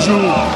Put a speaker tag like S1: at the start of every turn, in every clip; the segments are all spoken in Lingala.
S1: toujours.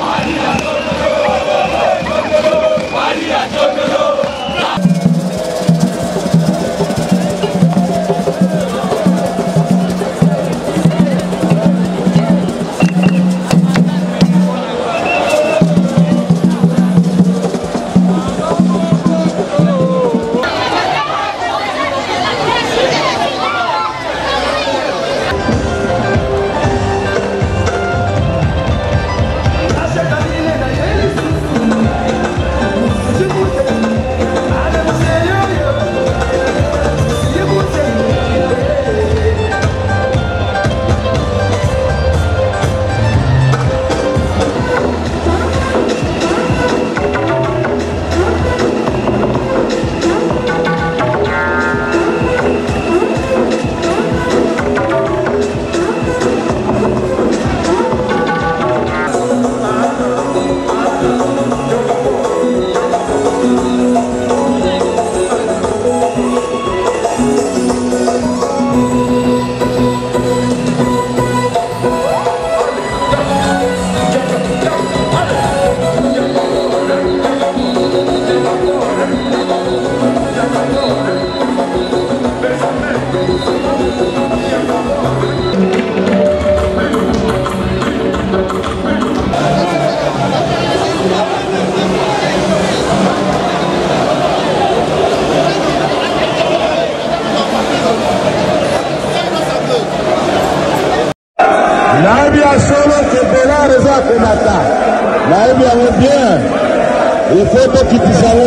S2: Il faut que tu puisses aller.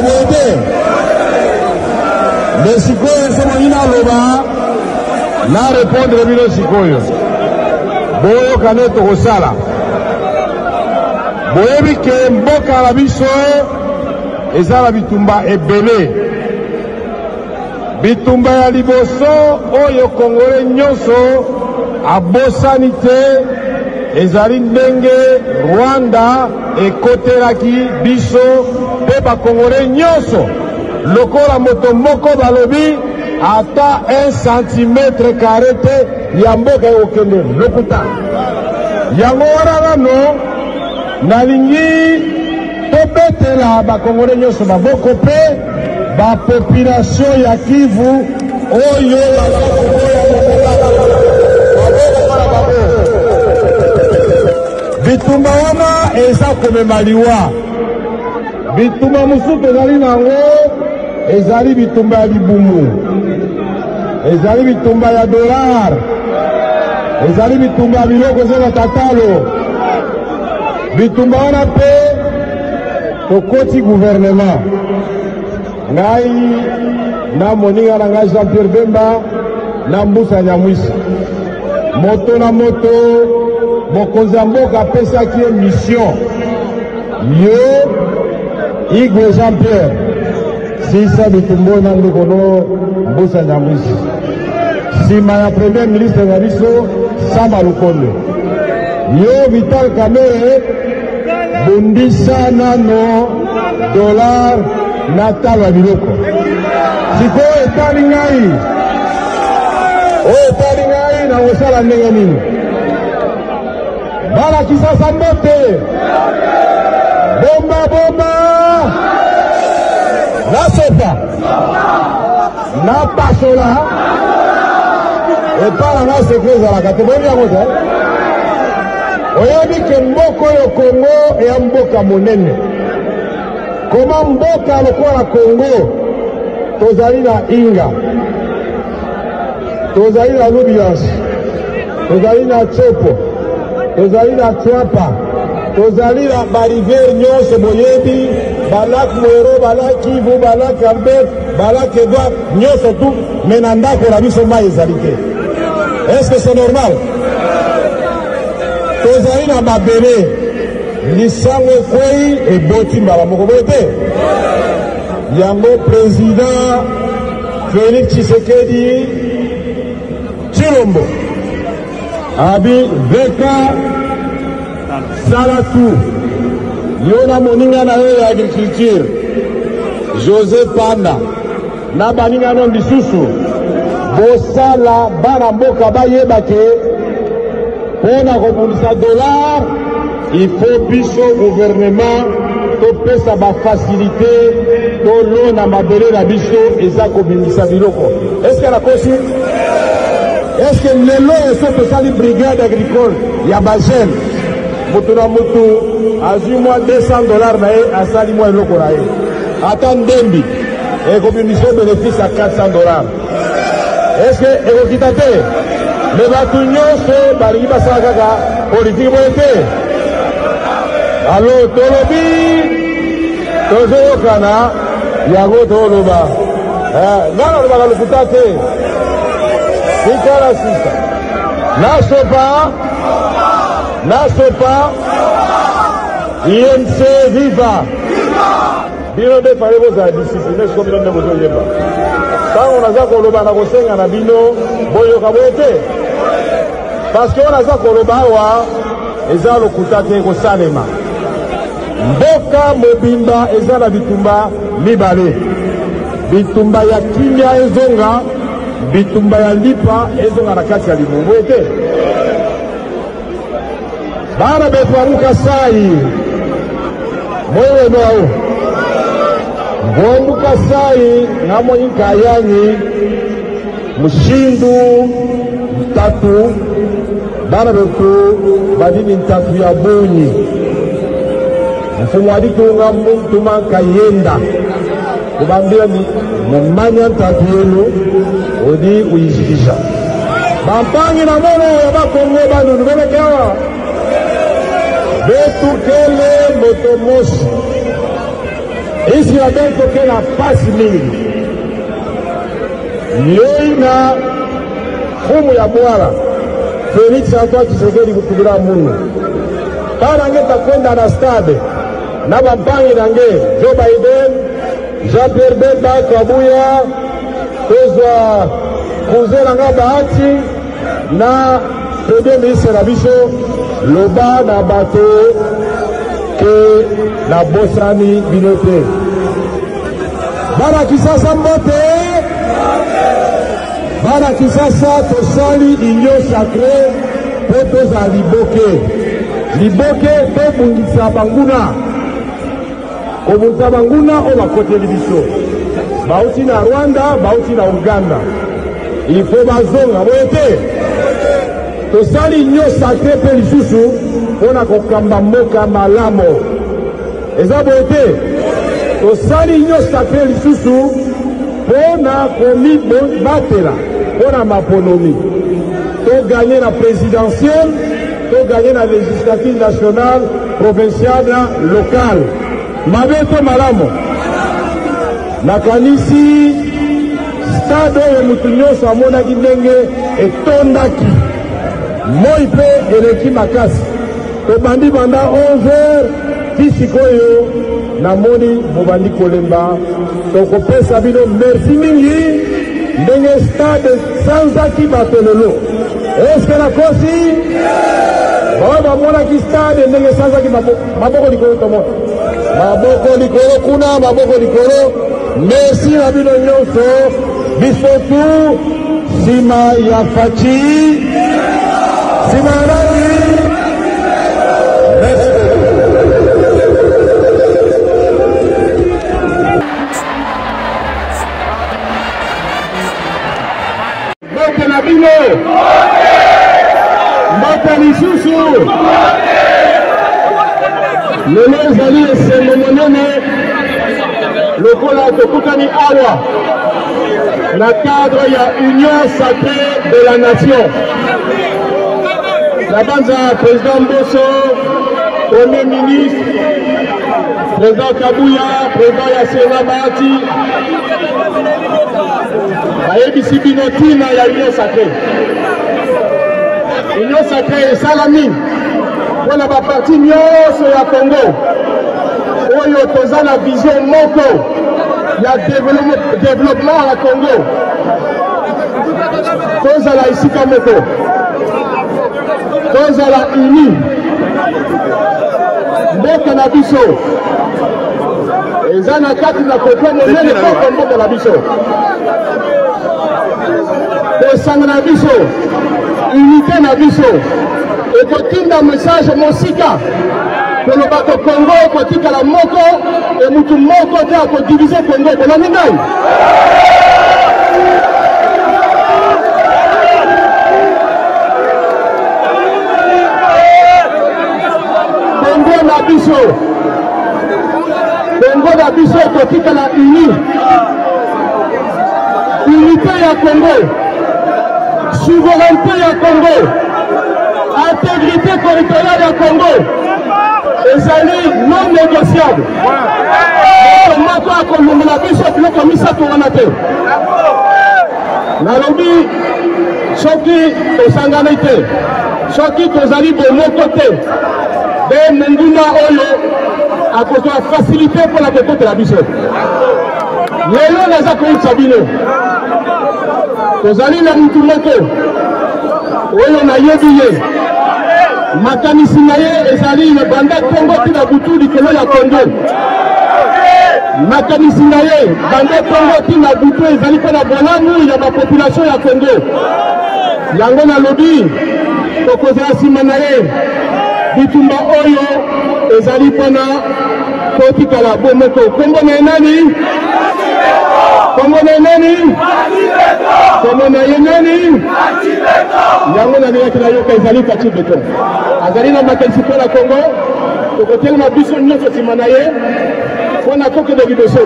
S2: Mais si quoi est-ce loba na répondre bino sikoyo boyo kaneto kosala boyebi ke mboka la biso ezala bitumba ebele bitumba ya liboso oyo kongole nyonso abosani te ezali ndenge Rwanda ekotelaki biso pe bakongole nyonso lokola moto moko balobi ata 1 centimètre carré te ya mboka okende lokuta yango wana nano nalingi tobetela bakongole nyonso baboko pe bapopulation ya Kivu oyo bitumba wana eza komema liwa bitumba mosusu ezali nango ezali bitumba ya libumu ezali bitumba ya dollar ezali bitumba ya biloko ezala tatalo bitumba wana pe tokoti gouvernement ngai na moninga na ngai Jean-Pierre Bemba na Mbusa Nyamwisi moto na moto mokonzi ya mboka apesaki ye mission yo Igwe Jean-Pierre sisa bitumbo na ndukono Mbusa Nyamwisi sima ya premier ministre na biso Samba Lukonde yo Vital Kamerhe bundisa nano dollar na talo ya biloko sikoyo etali ngai oyo etali ngai na kosala ndenge nini balakisa sambo te bomba bomba nasopa napasola epala na sekre ezalaka te boyebi yango te oyebi ke mboka oyo Kongo eya mboka monene koma mboka lokola Kongo tozali na Inga tozali na Lubiance tozali na Tsopo tozali na Twapa tozali na bariviere nyonso boyebi balak Mwero balak Kivu balak Albert balak Edouard nyonso tu me na ndako na biso mai ezali te. Est-ce que c'est normal? tozali na mabele lisango ekwei eboti mbala moko boye te yango président Félix Tshisekedi Tshilombo abi veka salatu yo na moninga na yo ya agriculture José Panda na baninga no lisusu bosala bana mboka bayeba ke pona kobundisa dollar il faut biso gouvernement topesa bafacilité tolona mabele na biso eza kobimisa biloko. Est-ce que nakosi? Est-ce que lelo eso tosali brigade agricole ya bagene mutu na mutu azwi mwa $200 na ye asali mwa eloko na ye ata ndembi ekobimisa bénéfice ya $400? Est-ce que ekokita te? Me bato nyonso balingi basala kaka politiki boye te. Alo tolobi tozoyokana yango toloba nana lobaka lokuta te ikala sisa nasopa INC viva bino nde fale bozala discipline siko bino nde bozoyemba ntango naza koloba na kosenga na bino boyoka boye te parce que oyo naza koloba awa eza lokuta te kosalema. Mboka mobimba eza na bitumba mibale, bitumba ya kimia ezonga, bitumba ya lipa ezonga na kati ya limumbu ete bana betwaruka sai moyo nao ngombuka sai ngamo inkayani mushindu mtatu bana betu badini mtatu ya buni mfumo aditunga mtuma kayenda kubambia ni mumanya mtatu yenu odi uishikisha bampangi na mono ya bakongo banu nubelekewa betu kele motomoshi isi ya beto kela pasi mingi yoi na fumu ya mwara Felix Antoine Tshisekedi kutubira munu kana ngeta kwenda na stade na bampangi nange Joe Biden, Jean-Pierre Bemba Kabuya tozwa kuzela nga bahati na premier ministre na biso loba na bato ke na bosani binote bana Kisasa mbote bana Kisasa tosali union sacrée po toza liboke tobungisa banguna kobungisa banguna oyo bakoteli biso bauti na Rwanda bauti na Uganda il faut bazonga boye te tosali union sacrée mpe lisusu mpona kokamba mboka malamo eza boye te tosali union sacrée lisusu mpona komibatela mpona maponomi toganye na présidentielle toganye na législative nationale provinciale na locale mabe to malamo nakanisi stade oyo mutu nyonso amonaki ndenge etondaki moi mpe eleki makasi tobandi banda 11h ti sikoyo namoni bobandi kolemba tokopesa bino merci mingi ndenge stade sanzaki bato lelo eske nakosi baoyo bamonaki stade ndenge sanzaki maboko likolo tomona maboko likolo kuna maboko likolo merci na bino nyonso biso tu nsima ya faci nsima ya nani mbote na bino mbote lisusu lelo ezali esengo monene lokola tokutani awa na cadre ya union sacrée de la nation na banza président Mboso premier ministre président Kabuya président ya Sena Bahati bayebisi bino ntina ya union sacrée esalami mpona baparti nyonso ya Congo oyo toza na vision moko ya développement ya Congo tozala esika moko tozala uni mboka na biso eza na kati na kote monene koko mboka na biso kosanga na biso unité na biso ekotinda message mosika kolobako Congo kotika la moko et mutu moko te ako diviser Congo kolani ngai Congo na biso kotika la unité ya Congo, souveraineté ya Congo, intégrité territoriale ya Congo, ezali non négociable. Moko akolongola biso biloko misato wana te. Nalobi soki tosangani te, soki tozali bomoko te, nde monguna oyo akozwa facilité mpona kokotela biso. Lelo naza koyebisa bino tozali na mutu moko oyo nayebi ye makanisi na ye ezali na banda Congo tina butu likolo ya Congo. Makanisi na ye banda Congo tina butu ezali mpe na bolamu ya bapopulation ya Congo. Yango nalobi tokozala nsima na ye bitumba oyo ezali mpona kotikala bomoko. Kombo na ye nani? Kombo na ye nani? Kombo na ye nani? Yango nalingaki nayoka ezali Kati Beton. Azali na makanisi mpona Congo, tokotelema biso nyonso nsima na ye mpona kokende liboso.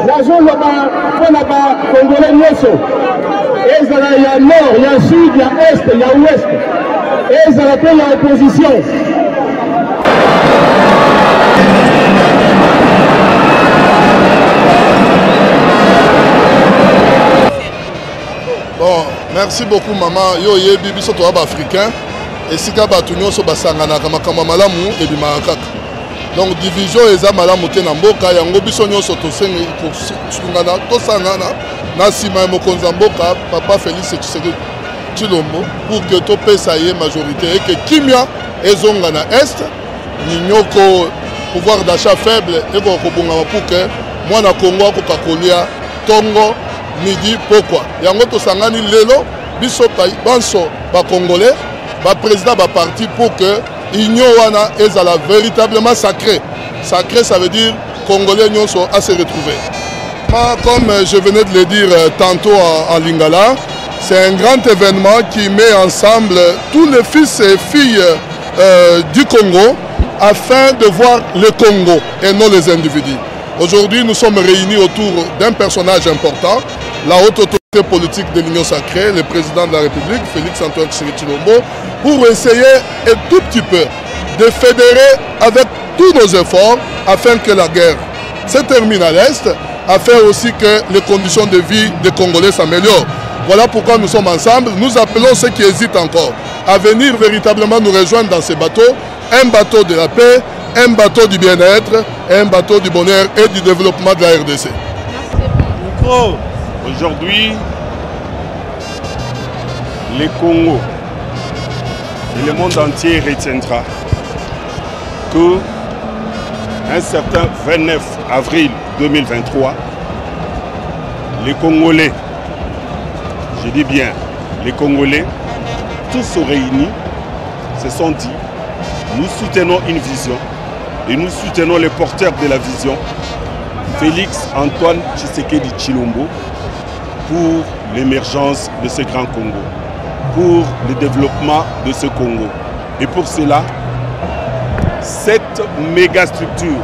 S2: Nazoloba mpona bakongole nyonso, ezala ya nord, ya sud, ya est, ya ouest, ezala mpe ya opposition.
S1: Bon, merci beaucoup maman. Yo yebi biso to africain et sika batu nyonso basangana kama kama malamu et bimakaka. Donc division eza malamu te na mboka yango biso nyonso to sengi ko sungana to sangana na sima mokonza mboka papa Félix Tshilombo pour que to pesa ye majorité et que kimia ezonga na est ninyoko pouvoir d'achat faible et ko bonga pour que mwana Congo ko kakolia tongo midi pourquoi yango to sangani lelo biso banso ba congolais ba président ba parti pour que union wana ezala véritablement sacré. Sacré ça veut dire congolais nyonso à se retrouver. Comme je venais de le dire tantôt en lingala, c'est un grand événement qui met ensemble tous les fils et filles du Congo afin de voir le Congo et non les individus. Aujourd'hui, nous sommes réunis autour d'un personnage important, la haute autorité politique de l'Union sacrée, le président de la République, Félix Antoine Tshisekedi, pour essayer un tout petit peu de fédérer avec tous nos efforts afin que la guerre se termine à l'Est, afin aussi que les conditions de vie des Congolais s'améliorent. Voilà pourquoi nous sommes ensemble. Nous appelons ceux qui hésitent encore à venir véritablement nous rejoindre dans ces bateaux, un bateau de la paix, un bateau du bien-être, un bateau du bonheur et du développement de la RDC.
S3: Aujourd'hui, les Congo et le monde entier retiendra que un certain 29 avril 2023, les Congolais, je dis bien les Congolais, tous sont réunis, se sont dit, nous soutenons une vision et nous soutenons les porteurs de la vision, Félix Antoine Tshisekedi Tshilombo, pour l'émergence de ce grand Congo, pour le développement de ce Congo. Et pour cela, cette méga structure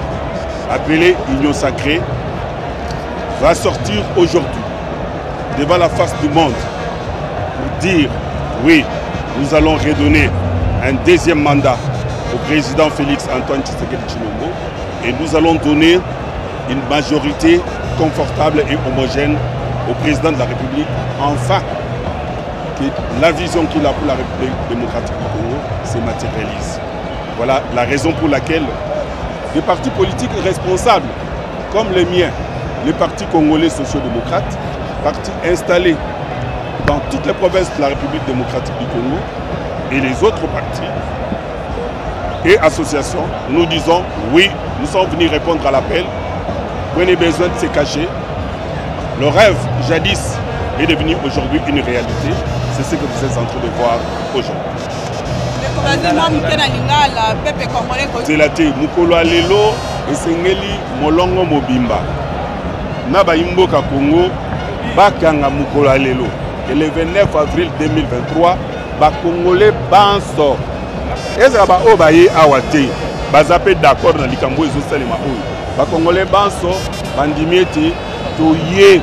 S3: appelée Union sacrée va sortir aujourd'hui devant la face du monde pour dire oui, nous allons redonner un deuxième mandat au président Félix Antoine Tshisekedi Tshilombo et nous allons donner une majorité confortable et homogène au président de la République, enfin que la vision qu'il a pour la République démocratique du Congo se matérialise. Voilà la raison pour laquelle des partis politiques responsables comme les miens, les partis congolais sociaux-démocrates, partis installés dans toutes les provinces de la République démocratique du Congo et les autres partis et associations, nous disons oui, nous sommes venus répondre à l'appel. Prenez besoin de se cacher. Le rêve jadis est devenu aujourd'hui une réalité. C'est ce que vous êtes en train de voir aujourd'hui. C'est la thé, Mukolo Alelo et Sengeli Molongo Mobimba. Naba Imboka Congo, Bakanga Mukolo Alelo. Et le 29 avril 2023, ba Congolais Banso. Et ça va obaye awate. Bazape d'accord dans likambo ezosalema oyo. Ba Congolais Banso, bandimiete toye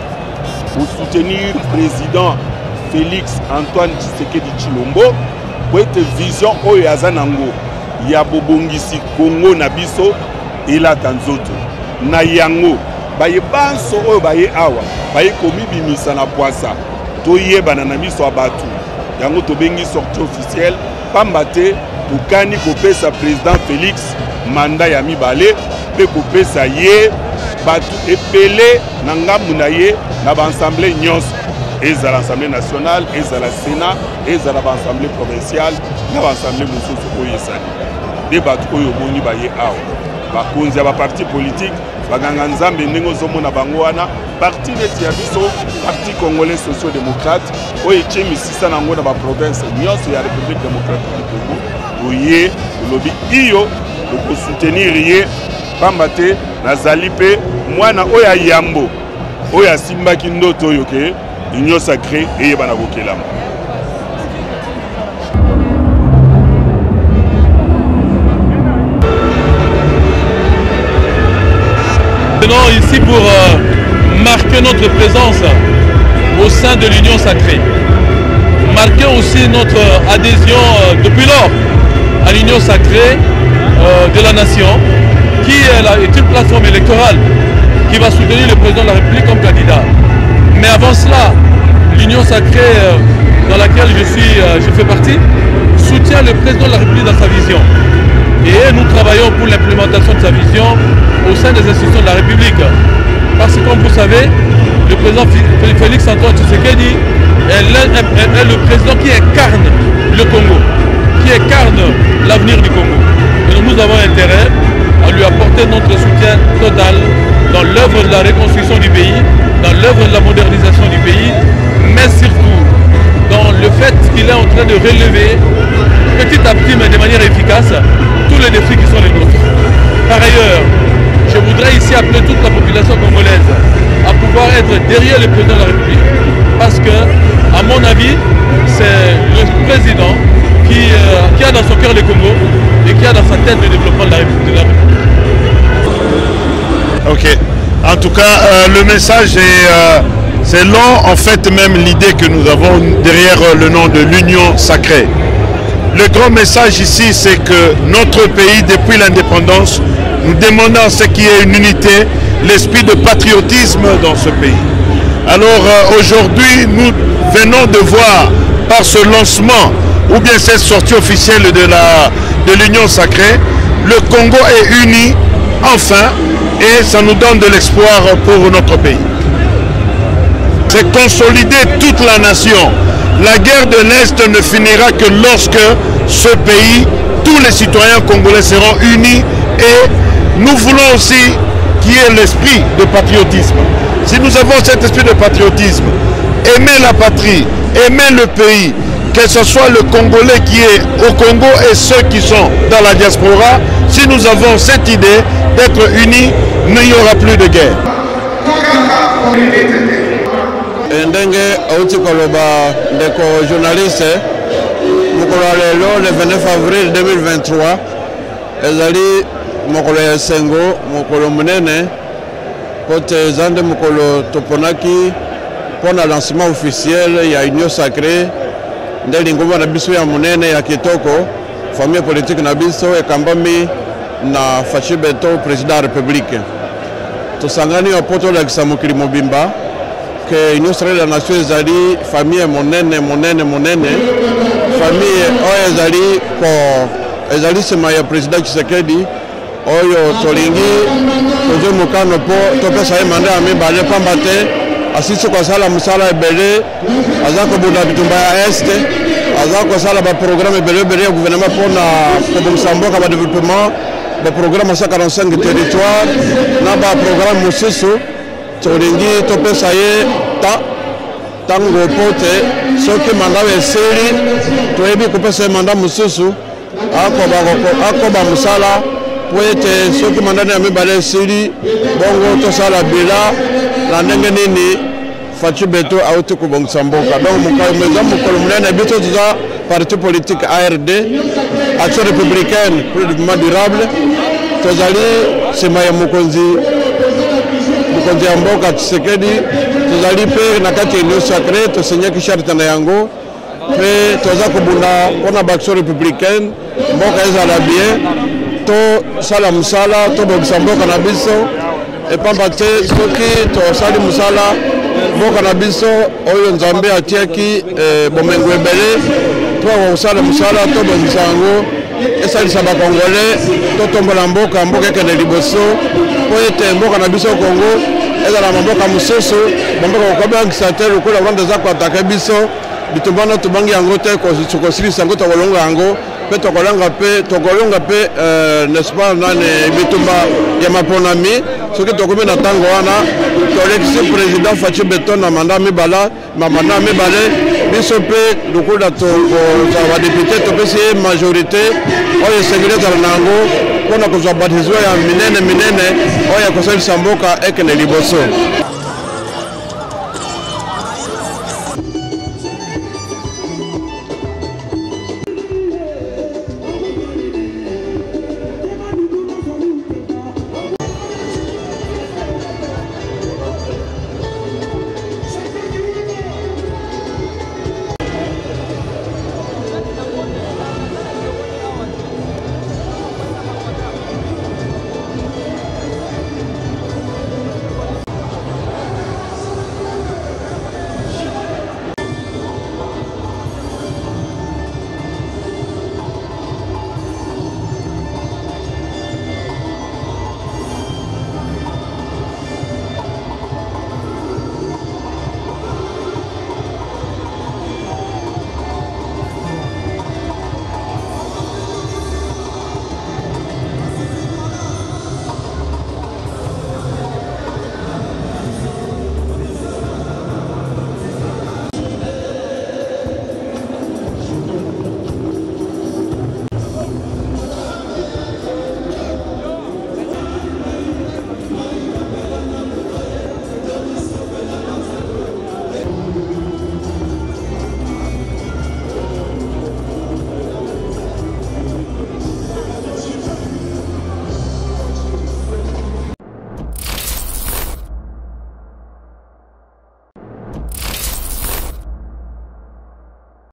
S3: pour soutenir le président Félix Antoine Tshisekedi Tshilombo pour être vision oyo azanango ya bobongisi Congo na biso ela tanzoto na yango baye banso oyo baye awa baye komibimisa na poisa toyebana na biso abatu yango tobengi sortie officielle pamba te tokani kopesa président Félix mandat ya mibale pe kopesa ye batu epele na ngambu na ye na ba-assemblée nyonso eza l'Assemblée nationale, eza la Sénat, eza la Assemblée provinciale, na l'Assemblée mosusu oyo esali. Débat oyo boni baye awa. Bakonzi ya ba parti politique, baganga nzambe ndenge ozomona bango wana, parti neti ya biso, parti congolais socio-démocrate, oyo etie misisa nango na ba province nyonso ya République démocratique du Congo. Oye, lobi iyo, ko soutenir ye, pamba te nazali pe mwana oyo yambo, oyo asimbaki ndoto oyo ke Union sacrée et Yebanabokelam.
S4: Venons ici pour marquer notre présence au sein de l'Union sacrée. Marquer aussi notre adhésion depuis lors à l'Union sacrée de la nation, qui est une plateforme électorale qui va soutenir le président de la République comme candidat. Mais avant cela, l'Union sacrée dans laquelle je fais partie soutient le président de la République dans sa vision. Et nous travaillons pour l'implémentation de sa vision au sein des institutions de la République. Parce que comme vous savez, le président Félix Antoine Tshisekedi est le président qui incarne le Congo, qui incarne l'avenir du Congo. Et donc nous avons intérêt à lui apporter notre soutien total dans l'œuvre de la reconstruction du pays, dans l'œuvre de la modernisation du pays, mais surtout dans le fait qu'il est en train de relever petit à petit mais de manière efficace tous les défis qui sont les nôtres. Par ailleurs, je voudrais ici appeler toute la population congolaise à pouvoir être derrière le président de la République parce que, à mon avis, c'est le président qui a dans son cœur le Congo et qui a dans sa tête le développement de la République.
S5: Ok. En tout cas, le message c'est long, en fait, même l'idée que nous avons derrière le nom de l'Union sacrée. Le grand message ici, c'est que notre pays, depuis l'indépendance, nous demandons à ce qu'il y ait une unité, l'esprit de patriotisme dans ce pays. Alors aujourd'hui, nous venons de voir par ce lancement, ou bien cette sortie officielle de l'Union sacrée, le Congo est uni, enfin, et ça nous donne de l'espoir pour notre pays. C'est consolider toute la nation. La guerre de l'Est ne finira que lorsque ce pays, tous les citoyens congolais seront unis et nous voulons aussi qu'il y ait l'esprit de patriotisme. Si nous avons cet esprit de patriotisme, aimer la patrie, aimer le pays, que ce soit le Congolais qui est au Congo et ceux qui sont dans la diaspora, si nous avons cette idée d'être unis, il n'y aura plus de guerre.
S6: Ndenge auti koloba ndeko journaliste mokolo lelo le 29 avril 2023 ezali mokolo ya sengo mokolo munene pote zande mokolo toponaki pona lancement officiel ya Union sacrée nde lingomba na biso ya munene ya kitoko famille politique na biso ekambami na Fachi Beto président de la République tosangani ya poto la kisamukili mobimba que Union sacrée de la nation ezali famille monene famille oyo ezali sema ya président Tshisekedi oyo tolingi tozo mokano po topesa ye manda ya mibale pamba te asisi kosala mosala ebele aza kobunda bitumba ya este aza kosala baprogramme ebele ya gouvernement mpona kobongisa mboka badéveloppement baprogramme 145 territoire na baprogramme mosusu tolingi topesa ye tango po te soki manda esili toyebi kopesa ye manda mosusu akoba musala po ete soki mandani ya mibale esili bongo tosala bila na ndenge nini Fatou Beto auti kobongisa mboka. Donc eza mokolo monene biso toza parti politique ARD, Action républicaine pour le développement durable, tozali sema ya mokonzi ya mboka Tshisekedi, tozali pe na kati ya Union Sacrée tosenyaki charte na yango pe toza kobunda mpona baction républicaine mboka ezala bien to sala musala to bongisa mboka na biso epamba te soki tosali musala mboka na biso oyo nzambe atiaki bomengo ebele to kosala musala to bongisa yango esalisa bakongole totombola mboka ekende liboso po ete mboka na biso Kongo ezala mboka mosusu bamboka kokobangisa te lokola wana eza koatake biso bitumbana tubangi yango te kosilisa yango tokolonga yango mpe tokolonga mpe n'est-ce pas nane bitumba ya maponami soki tokomi na ntango wana tolekisi président Fatou Beto na manda mibale biso mpe lokola tozala badepute topesi ye majorité oyo esengeli ezala na yango mpona kozwa baptisme ya minene oyo ekosalisa mboka ekende liboso.